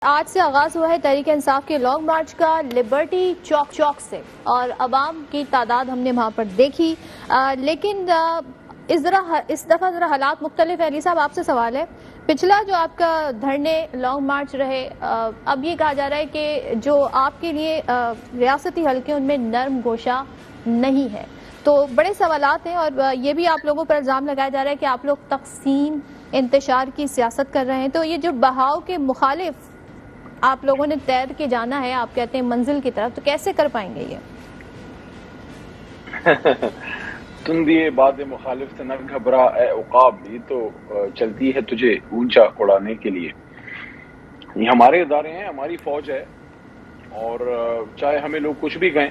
آج سے آغاز ہوا ہے تحریک انصاف کے لانگ مارچ کا لبرٹی چوک سے، اور عوام کی تعداد ہم نے وہاں پر دیکھی، لیکن اس دفعہ ذرا حالات مختلف ہیں۔ علی صاحب آپ سے سوال ہے، پچھلا جو آپ کا دھرنے لانگ مارچ رہے، اب یہ کہا جا رہا ہے کہ جو آپ کے لیے ریاستی حلقے ان میں نرم گوشہ نہیں ہے، تو بڑے سوالات ہیں، اور یہ بھی آپ لوگوں پر الزام لگایا جا رہا ہے کہ آپ لوگ تقسیم انتشار کی سیاست کر رہے ہیں۔ تو یہ جو بہاؤ کے مخالف آپ لوگوں نے تیر کے جانا ہے، آپ کہتے ہیں منزل کی طرف، تو کیسے کر پائیں گے یہ؟ تم دیے باد مخالف سے نہ گھبرا اے عقاب، یہ تو چلتی ہے تجھے اونچا اڑانے کے لیے۔ یہ ہمارے ادارے ہیں، ہماری فوج ہے، اور چاہے ہمیں لوگ کچھ بھی کہیں،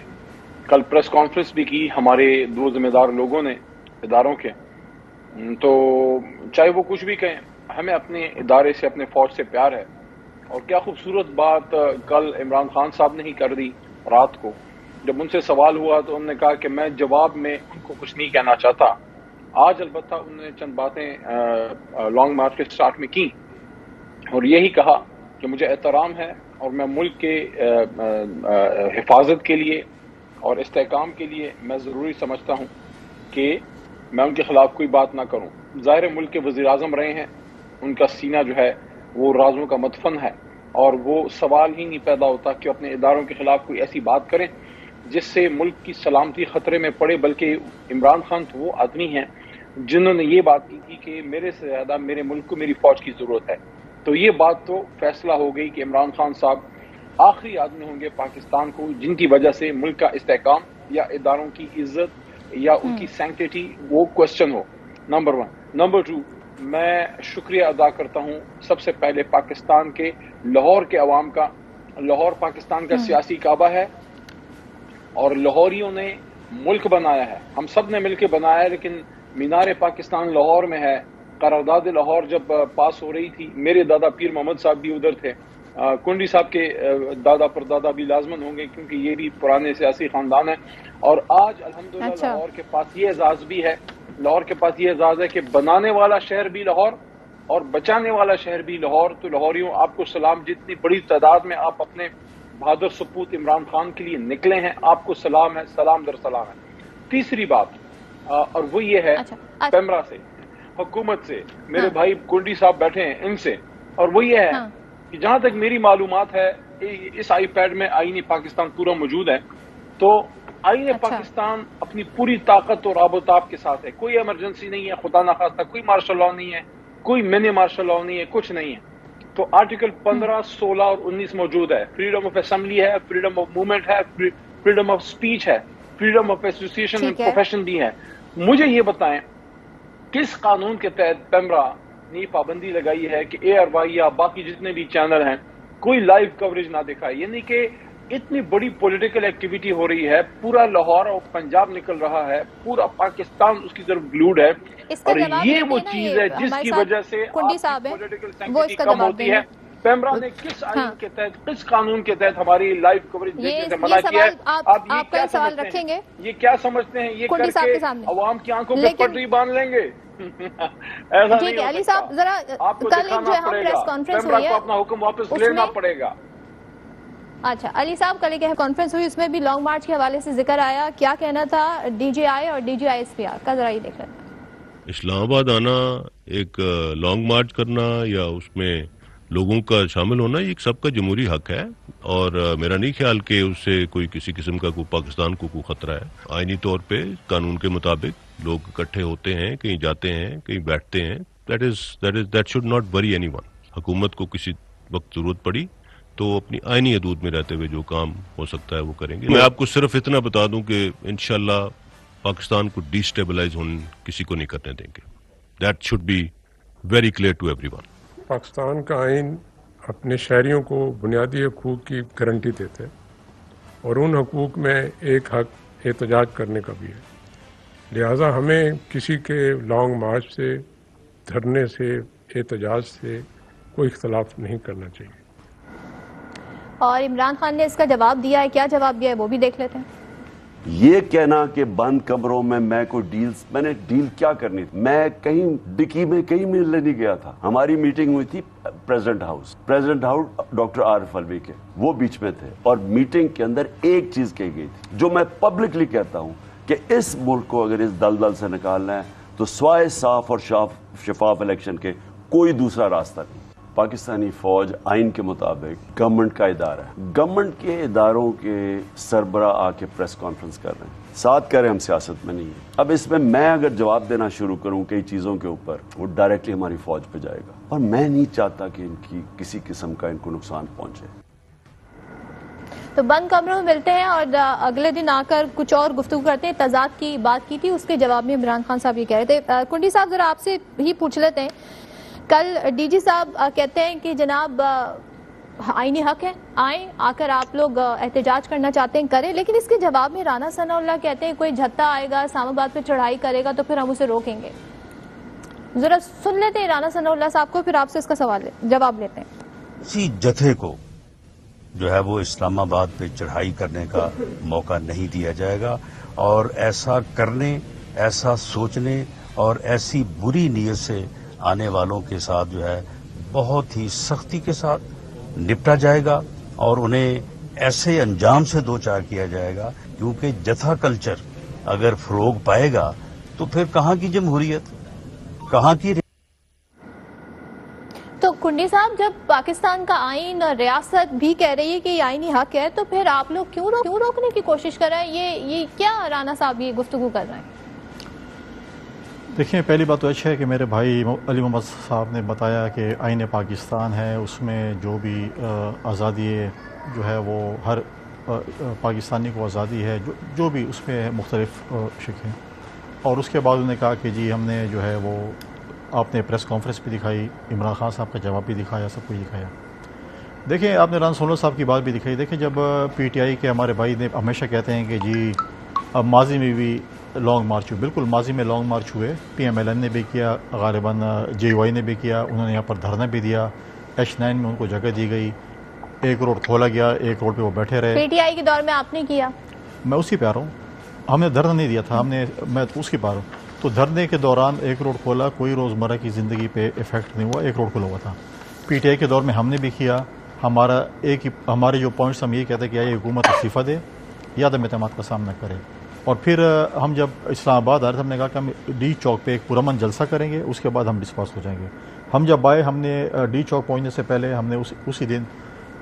کل پریس کانفرنس بھی کی ہمارے دو ذمہ دار لوگوں نے اداروں کے، تو چاہے وہ کچھ بھی کہیں، ہمیں اپنے ادارے سے، اپنے فوج سے پیار ہے۔ اور کیا خوبصورت بات کل عمران خان صاحب نے ہی کر دی رات کو، جب ان سے سوال ہوا تو انہوں نے کہا کہ میں جواب میں ان کو کچھ نہیں کہنا چاہتا۔ آج البتہ انہوں نے چند باتیں لانگ مارچ کے سٹارٹ میں کی، اور یہی کہا کہ مجھے احترام ہے اور میں ملک کے حفاظت کے لیے اور استحکام کے لیے میں ضروری سمجھتا ہوں کہ میں ان کے خلاف کوئی بات نہ کروں۔ ظاہر ملک کے وزیر اعظم رہے ہیں، ان کا سینہ جو ہے وہ رازوں کا مدفن ہے، اور وہ سوال ہی نہیں پیدا ہوتا کہ اپنے اداروں کے خلاف کوئی ایسی بات کریں جس سے ملک کی سلامتی خطرے میں پڑے۔ بلکہ عمران خان تو وہ آدمی ہیں جنہوں نے یہ بات کی تھی کہ میرے سے زیادہ میرے ملک کو میری فوج کی ضرورت ہے۔ تو یہ بات تو فیصلہ ہو گئی کہ عمران خان صاحب آخری آدمی ہوں گے پاکستان کو جن کی وجہ سے ملک کا استحکام یا اداروں کی عزت یا ان کی سینکٹیٹی وہ کوسچن ہو، نمبر 1۔ نمبر 2، میں شکریہ ادا کرتا ہوں سب سے پہلے پاکستان کے لاہور کے عوام کا۔ لاہور پاکستان کا سیاسی کعبہ ہے، اور لاہوریوں نے ملک بنایا ہے، ہم سب نے مل کے بنایا ہے، لیکن مینار پاکستان لاہور میں ہے۔ قرارداد لاہور جب پاس ہو رہی تھی، میرے دادا پیر محمد صاحب بھی ادھر تھے، کنڈی صاحب کے دادا پر دادا بھی لازمن ہوں گے کیونکہ یہ بھی پرانے سیاسی خاندان ہیں۔ اور آج الحمدللہ لاہور کے پاس یہ اعزاز بھی ہے، لاہور کے پاس یہ اعزاز ہے کہ بنانے والا شہر بھی لاہور اور بچانے والا شہر بھی لاہور۔ تو لاہوریوں آپ کو سلام، جتنی بڑی تعداد میں آپ اپنے بہادر سپوت عمران خان کے لیے نکلے ہیں، آپ کو سلام ہے، سلام در سلام ہے۔ تیسری بات، اور وہ یہ ہے پیمرا سے، حکومت سے، میرے بھائی کنڈی صاحب بیٹھے ہیں ان سے، اور وہ یہ ہے کہ جہاں تک میری معلومات ہے اس آئی پیڈ میں آئین پاکستان پورا موجود ہے، تو آئین پاکستان اپنی پوری طاقت اور آب و تاب کے ساتھ ہے۔ کوئی ایمرجنسی نہیں ہے، خدا نخواستہ کوئی مارشل لاء نہیں ہے، کوئی منی مارشل لاء نہیں ہے، کچھ نہیں ہے۔ تو آرٹیکل 15، 16 اور 19 موجود ہے، فریڈم آف اسمبلی ہے، فریڈم آف موومنٹ ہے، فریڈم آف سپیچ ہے، freedom of association and profession بھی ہے۔ مجھے یہ بتائیں کس قانون کے تحت پیمرا نے پابندی لگائی ہے کہ اے آر وائی یا باقی جتنے بھی چینل ہیں کوئی لائیو کوریج نہ دکھائے؟ یعنی کہ اتنی بڑی پولیٹیکل ایکٹیویٹی ہو رہی ہے، پورا لاہور اور پنجاب نکل رہا ہے، پورا پاکستان اس کی طرف گلوڈ ہے، اور یہ وہ چیز ہے جس کی وجہ سے پولیٹیکل سینکٹیوٹی کم ہوتی ہے۔ پیمرا نے کس آئین کے تحت، کس قانون کے تحت ہماری لائیو کوریج دیکھنے سے منع کیا ہے؟ آپ یہ کیا سمجھتے ہیں؟ یہ کیا سمجھتے ہیں یہ کر کے عوام کی آنکھوں پہ پٹری باندھ لیں گے؟ ایسا نہیں ہو سکتا، آپ کو دکھانا پڑے گا، پیمرا کو اپنا حکم واپس لینا پڑے گا۔ اچھا علی صاحب، کل ایک کانفرنس ہوئی، اس میں بھی لانگ مارچ کے حوالے سے ذکر آیا، کیا کہنا تھا ڈی جی آئی اور D G I S P R کا، ذرا یہ دیکھ لیتے ہیں۔ اسلام آباد آنا، ایک لانگ مارچ کرنا یا اس میں لوگوں کا شامل ہونا، یہ سب کا جمہوری حق ہے، اور میرا نہیں خیال کہ اس سے کوئی کسی قسم کا کوئی پاکستان کو کوئی خطرہ ہے۔ آئینی طور پہ قانون کے مطابق لوگ اکٹھے ہوتے ہیں، کہیں جاتے ہیں، کہیں بیٹھتے ہیں، that should not worry any one. حکومت کو کسی وقت ضرورت پڑی تو اپنی آئینی حدود میں رہتے ہوئے جو کام ہو سکتا ہے وہ کریں گے۔ میں آپ کو صرف اتنا بتا دوں کہ انشاءاللہ پاکستان کو ڈی اسٹیبلائز ہونے کسی کو نہیں کرنے دیں گے۔ That should be very clear to everyone. Pakistan کا آئین اپنے شہریوں کو بنیادی حقوق کی گارنٹی دیتے ہیں، اور ان حقوق میں ایک حق احتجاج کرنے کا بھی ہے، لہٰذا ہمیں کسی کے لانگ مارچ سے، دھرنے سے، احتجاج سے کوئی اختلاف نہیں کرنا چاہیے۔ اور عمران خان نے اس کا جواب دیا ہے، کیا جواب دیا ہے وہ بھی دیکھ لیتے ہیں۔ یہ کہنا کہ بند کمروں میں کوئی ڈیلز، میں نے ڈیل کیا کرنی تھی؟ میں کہیں ڈکی میں کہیں ملنے نہیں گیا تھا. ہماری میٹنگ ہوئی تھی پریزیڈنٹ ہاؤس ڈاکٹر عارف الوی کے، وہ بیچ میں تھے، اور میٹنگ کے اندر ایک چیز کہی گئی تھی جو میں پبلکلی کہتا ہوں کہ اس ملک کو اگر اس دلدل سے نکالنا ہے تو سوائے صاف اور شفاف الیکشن کے کوئی دوسرا راستہ نہیں. پاکستانی فوج آئین کے مطابق گورنمنٹ کا ادارہ ہے. گورنمنٹ کے اداروں کے سربراہ آ کے پریس کانفرنس کر رہے ہیں، ساتھ کہہ رہے ہیں ہم سیاست میں نہیں ہیں. اب اس میں اگر جواب دینا شروع کروں کئی چیزوں کے اوپر، وہ ڈائریکٹلی ہماری فوج پہ جائے گا، اور میں نہیں چاہتا کہ ان کی کسی قسم کا ان کو نقصان پہنچے. تو بند کمروں میں ملتے ہیں اور اگلے دن آ کر کچھ اور گفتگو کرتے ہیں. تضاد کی بات کی تھی، اس کے جواب میں عمران خان صاحب یہ کہہ رہے تھے. کنڈی صاحب ذرا آپ سے ہی پوچھ لیتے ہیں، کل ڈی جی صاحب کہتے ہیں کہ جناب آئینی حق ہے، آئیں آ کر آپ لوگ احتجاج کرنا چاہتے ہیں کریں، لیکن اس کے جواب میں رانا ثناء اللہ کہتے ہیں کوئی جھتا آئے گا اسلام آباد پہ چڑھائی کرے گا تو پھر ہم اسے روکیں گے. ذرا سن لیتے ہیں رانا ثناء اللہ صاحب کو، پھر آپ سے اس کا جواب لیتے ہیں. اسی جتھے کو جو ہے وہ اسلام آباد پہ چڑھائی کرنے کا موقع نہیں دیا جائے گا، اور ایسا کرنے، ایسا سوچنے اور ایسی بری نیت سے آنے والوں کے ساتھ جو ہے بہت ہی سختی کے ساتھ نپٹا جائے گا، اور انہیں ایسے انجام سے دوچار کیا جائے گا. کیونکہ جتھا کلچر اگر فروغ پائے گا تو پھر کہاں کی جمہوریت، کہاں کی. تو کنڈی صاحب، جب پاکستان کا آئین اور ریاست بھی کہہ رہی ہے کہ یہ آئینی حق ہے، تو پھر آپ لوگ کیوں روکنے کی کوشش کر رہے ہیں؟ یہ کیا رانا صاحب یہ گفتگو کر رہے ہیں؟ دیکھیں، پہلی بات تو اچھا ہے کہ میرے بھائی علی محمد صاحب نے بتایا کہ آئین پاکستان ہے، اس میں جو بھی آزادی جو ہے وہ ہر پاکستانی کو آزادی ہے، جو بھی اس میں مختلف شکیں. اور اس کے بعد انہوں نے کہا کہ جی ہم نے جو ہے وہ آپ نے پریس کانفرنس بھی دکھائی، عمران خان صاحب کا جواب بھی دکھایا، سب کچھ دکھایا. دیکھیں، آپ نے رانا ثناء اللہ صاحب کی بات بھی دکھائی. دیکھیں، جب پی ٹی آئی کے ہمارے بھائی نے ہمیشہ کہتے ہیں کہ جی اب ماضی میں بھی لانگ مارچ ہوئے، بالکل ماضی میں لانگ مارچ ہوئے، پی ایم ایل این نے بھی کیا، غالباً جے یو آئی نے بھی کیا، انہوں نے یہاں پر دھرنا بھی دیا، H9 میں ان کو جگہ دی گئی، ایک روڈ کھولا گیا، ایک روڈ پہ وہ بیٹھے رہے. پی ٹی آئی کے دور میں آپ نے کیا؟ میں اسی پہ آ رہا ہوں. ہم نے دھرنا نہیں دیا تھا، میں اس کی پہ آ رہا ہوں. تو دھرنے کے دوران ایک روڈ کھولا، کوئی روزمرہ کی زندگی پہ افیکٹ نہیں ہوا، ایک روڈ کھلا ہوا تھا. پی ٹی آئی کے دور میں ہم نے بھی کیا. ہمارے جو پوائنٹس ہم یہ کہتے ہیں کہ یہ حکومت استعفیٰ دے یا عدم اعتماد کا سامنا کرے. اور پھر ہم جب اسلام آباد آ رہے تھے، ہم نے کہا کہ ہم ڈی چوک پہ ایک پرامن جلسہ کریں گے، اس کے بعد ہم ڈسپاس ہو جائیں گے. ہم جب آئے، ہم نے ڈی چوک پہنچنے سے پہلے ہم نے اسی دن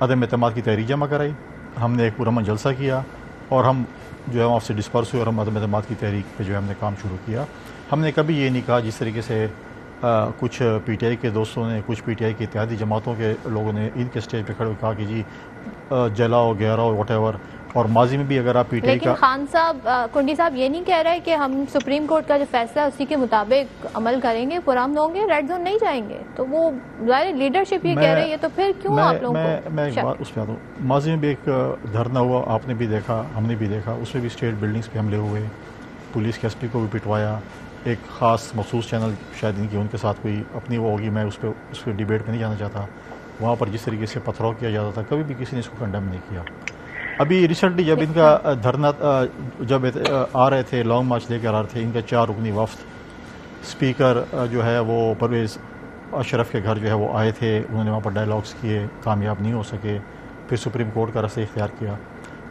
عدم اعتماد کی تحریک جمع کرائی، ہم نے ایک پرامن جلسہ کیا، اور ہم جو ہے وہاں سے ڈسپرس ہوئے، اور ہم عدم اعتماد کی تحریک پہ جو ہے ہم نے کام شروع کیا. ہم نے کبھی یہ نہیں کہا جس طریقے سے کچھ پی ٹی آئی کے دوستوں نے، کچھ پی ٹی آئی کی اتحادی جماعتوں کے لوگوں نے ان کے اسٹیج پہ کھڑے ہوئے کہا کہ جی جلاؤ گہراؤ واٹ ایور. اور ماضی میں بھی اگر آپ پی ٹی آئی کا، لیکن خان صاحب، کنڈی صاحب یہ نہیں کہہ رہے کہ ہم سپریم کورٹ کا جو فیصلہ ہے اسی کے مطابق عمل کریں گے، پرامن ہوں گے، ریڈ زون نہیں جائیں گے. تو وہ ظاہر لیڈرشپ یہ کہہ رہی ہے، تو پھر کیوں آپ لوگوں کو؟ میں ایک بات اس پہ آتا ہوں. ماضی میں بھی ایک دھرنا ہوا، آپ نے بھی دیکھا، ہم نے بھی دیکھا، اس میں بھی اسٹیٹ بلڈنگز پہ حملے ہوئے، پولیس کے ایس پی کو بھی پٹوایا. ایک خاص مخصوص چینل شاید ان کی، ان کے ساتھ کوئی اپنی وہ ہوگی، میں اس پہ ڈیبیٹ میں نہیں جانا چاہتا. وہاں پر جس طریقے سے پتھراؤ کیا جاتا تھا، کبھی بھی کسی نے اس کو کنڈیم نہیں کیا. ابھی ریسنٹلی جب ان کا دھرنا جب آ رہے تھے، لانگ مارچ لے کر آ رہے تھے، ان کا 4 رکنی وفد، اسپیکر جو ہے وہ پرویز اشرف کے گھر جو ہے وہ آئے تھے، انہوں نے وہاں پر ڈائلاگس کیے، کامیاب نہیں ہو سکے، پھر سپریم کورٹ کا رستہ اختیار کیا.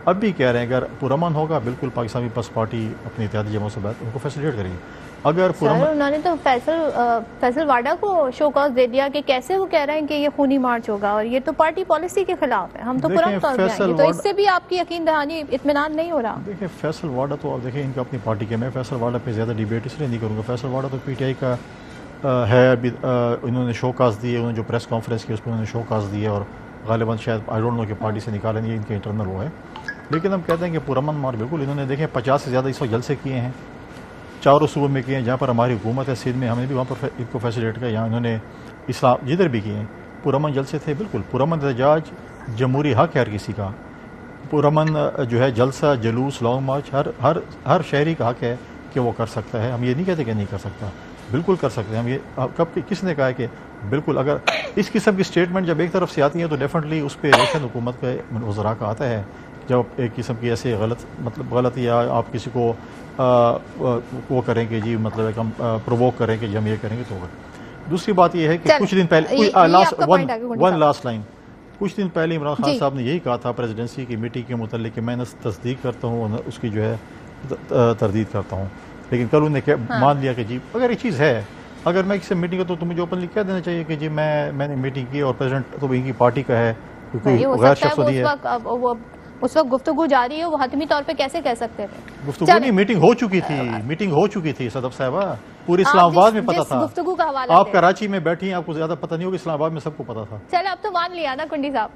اب بھی کہہ رہے ہیں اگر پرامن ہوگا، بالکل پاکستان پیپلز پارٹی اپنی اتحادی جماعت سے بات ان کو فیسیلیٹ کرے گی. اگر انہوں نے تو فیصل واڈا کو شو کاز دے دیا کہ کیسے وہ کہہ رہے ہیں کہ یہ خونی مارچ ہوگا، اور یہ تو پارٹی پالیسی کے خلاف ہے، ہم تو پرامن طور پہ آئیں گے. تو اس سے بھی آپ کی یقین دہانی، اطمینان نہیں ہو رہا. دیکھیں، فیصل واڈا تو آپ دیکھیں ان کا اپنی پارٹی کے، میں فیصل واڈا پہ زیادہ ڈیبیٹ اس لیے نہیں کروں گا. فیصل واڈا تو پی ٹی آئی کا ہے. ابھی انہوں نے شو کاز دیے، انہوں نے جو پریس کانفرنس کی اس پہ انہوں نے شو کاز دیے، اور غالباً شاید آئی ڈونٹ نو کہ پارٹی سے نکالیں گے، ان کے انٹرنل وہ ہے. لیکن ہم کہتے ہیں کہ پرامن مار بالکل انہوں نے دیکھیں 50 سے زیادہ اس وقت جلسے کیے ہیں، 4 صوبوں میں کیے ہیں جہاں پر ہماری حکومت ہے. سندھ میں ہم نے بھی وہاں پر ان کو فیسیلیٹ کیا، یہاں انہوں نے اسلام جدھر بھی کیے ہیں پرامن جلسے تھے. بالکل پرامن احتجاج جمہوری حق ہے ہر کسی کا. پرامن جو ہے جلسہ، جلوس، لانگ مارچ ہر شہری کا حق ہے کہ وہ کر سکتا ہے. ہم یہ نہیں کہتے کہ نہیں کر سکتا، بالکل کر سکتے ہیں. ہم یہ کب کس نے کہا ہے کہ بالکل اگر اس قسم کی اسٹیٹمنٹ جب ایک طرف سے آتی ہیں تو ڈیفینیٹلی اس پہ ریشن حکومت کے وزراء کا آتا ہے جب ایک قسم کی ایسے غلط یا آپ کسی کو وہ کریں کہ جی مطلب ایک ہم پرووک کریں کہ جی ہم یہ کریں گے تو ہوگا. دوسری بات یہ ہے کہ کچھ دن پہلے ون لاسٹ لائن کچھ دن پہلے عمران خان صاحب نے یہی کہا تھا پریزیڈنسی کی میٹنگ کے متعلق کہ میں نے تصدیق کرتا ہوں اس کی جو ہے تردید کرتا ہوں, لیکن کل انہوں نے مان لیا کہ جی اگر یہ چیز ہے, اگر میں کسی میٹنگ کا تو مجھے اوپنلی کہہ دینا چاہیے کہ جی میں نے میٹنگ کی اور پریزیڈنٹ تو ان کی پارٹی کا ہے, کوئی غیر شخص دی ہے. اس وقت گفتگو جاری ہے, وہ حتمی طور پہ کیسے کہہ سکتے تھے؟ گفتگو نہیں, میٹنگ ہو چکی تھی صدف صاحبہ, پوری اسلام آباد میں پتا تھا. گفتگو کا حوالہ آپ کراچی میں بیٹھی ہیں, آپ کو زیادہ پتہ نہیں ہوگا, اسلام آباد میں سب کو پتا تھا. چلے اب تو مان لیا نا کنڈی صاحب.